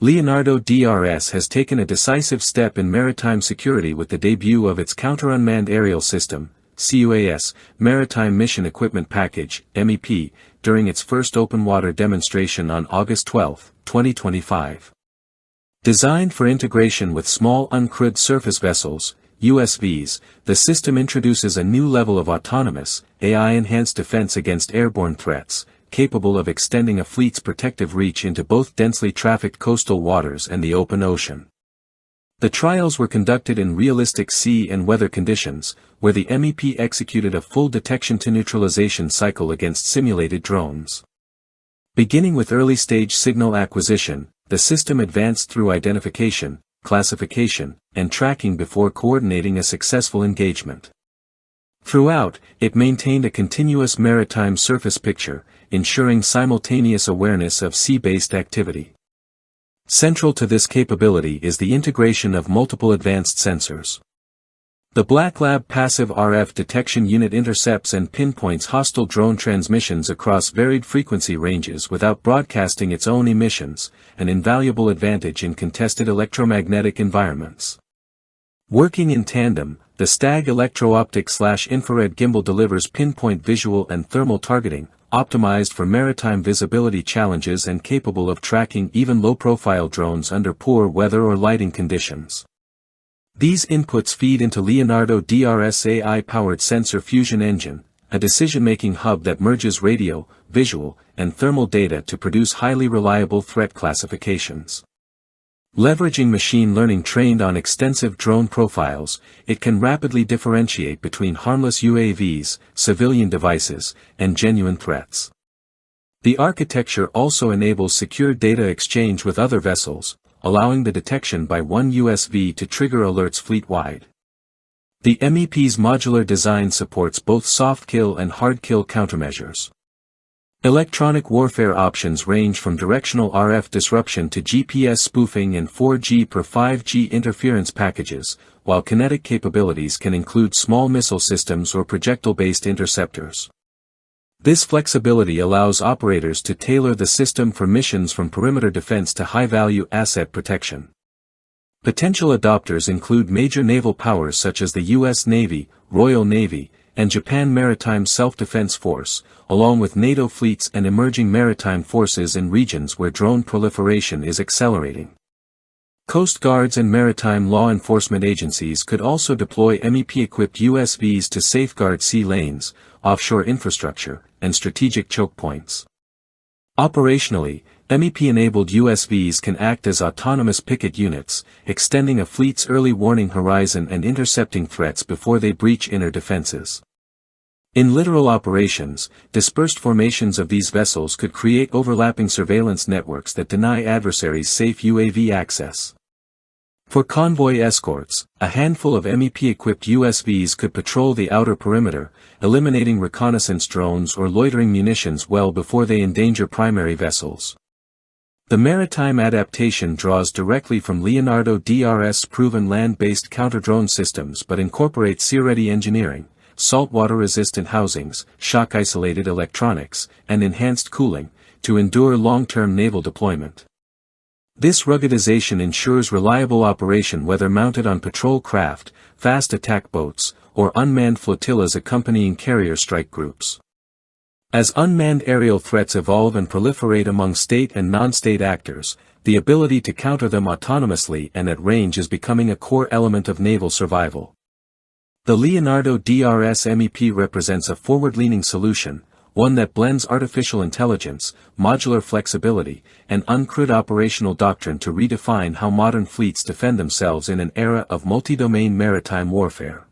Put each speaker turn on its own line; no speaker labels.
Leonardo DRS has taken a decisive step in maritime security with the debut of its Counter-Unmanned Aerial System, C-UAS, Maritime Mission Equipment Package, MEP, during its first open-water demonstration on August 12, 2025. Designed for integration with small uncrewed surface vessels, USVs, the system introduces a new level of autonomous, AI-enhanced defense against airborne threats, capable of extending a fleet's protective reach into both densely trafficked coastal waters and the open ocean. The trials were conducted in realistic sea and weather conditions, where the MEP executed a full detection-to-neutralization cycle against simulated drones. Beginning with early-stage signal acquisition, the system advanced through identification, classification, and tracking before coordinating a successful engagement. Throughout, it maintained a continuous maritime surface picture, ensuring simultaneous awareness of sea-based activity. Central to this capability is the integration of multiple advanced sensors. The BlackLab passive RF detection unit intercepts and pinpoints hostile drone transmissions across varied frequency ranges without broadcasting its own emissions, an invaluable advantage in contested electromagnetic environments. Working in tandem, the STAG electro-optic/infrared gimbal delivers pinpoint visual and thermal targeting, optimized for maritime visibility challenges and capable of tracking even low-profile drones under poor weather or lighting conditions. These inputs feed into Leonardo DRS AI-powered sensor fusion engine, a decision-making hub that merges radio, visual, and thermal data to produce highly reliable threat classifications. Leveraging machine learning trained on extensive drone profiles, it can rapidly differentiate between harmless UAVs, civilian devices, and genuine threats. The architecture also enables secure data exchange with other vessels, allowing the detection by one USV to trigger alerts fleet-wide. The MEP's modular design supports both soft-kill and hard-kill countermeasures. Electronic warfare options range from directional RF disruption to GPS spoofing and 4G per 5G interference packages, while kinetic capabilities can include small missile systems or projectile-based interceptors. This flexibility allows operators to tailor the system for missions from perimeter defense to high-value asset protection. Potential adopters include major naval powers such as the U.S. Navy, Royal Navy, and Japan Maritime Self-Defense Force, along with NATO fleets and emerging maritime forces in regions where drone proliferation is accelerating. Coast guards and maritime law enforcement agencies could also deploy MEP-equipped USVs to safeguard sea lanes, offshore infrastructure, and strategic choke points. Operationally, MEP-enabled USVs can act as autonomous picket units, extending a fleet's early warning horizon and intercepting threats before they breach inner defenses. In littoral operations, dispersed formations of these vessels could create overlapping surveillance networks that deny adversaries safe UAV access. For convoy escorts, a handful of MEP-equipped USVs could patrol the outer perimeter, eliminating reconnaissance drones or loitering munitions well before they endanger primary vessels. The maritime adaptation draws directly from Leonardo DRS' proven land-based counter-drone systems but incorporates sea-ready engineering, saltwater-resistant housings, shock-isolated electronics, and enhanced cooling, to endure long-term naval deployment. This ruggedization ensures reliable operation whether mounted on patrol craft, fast attack boats, or unmanned flotillas accompanying carrier strike groups. As unmanned aerial threats evolve and proliferate among state and non-state actors, the ability to counter them autonomously and at range is becoming a core element of naval survival. The Leonardo DRS MEP represents a forward-leaning solution, one that blends artificial intelligence, modular flexibility, and uncrewed operational doctrine to redefine how modern fleets defend themselves in an era of multi-domain maritime warfare.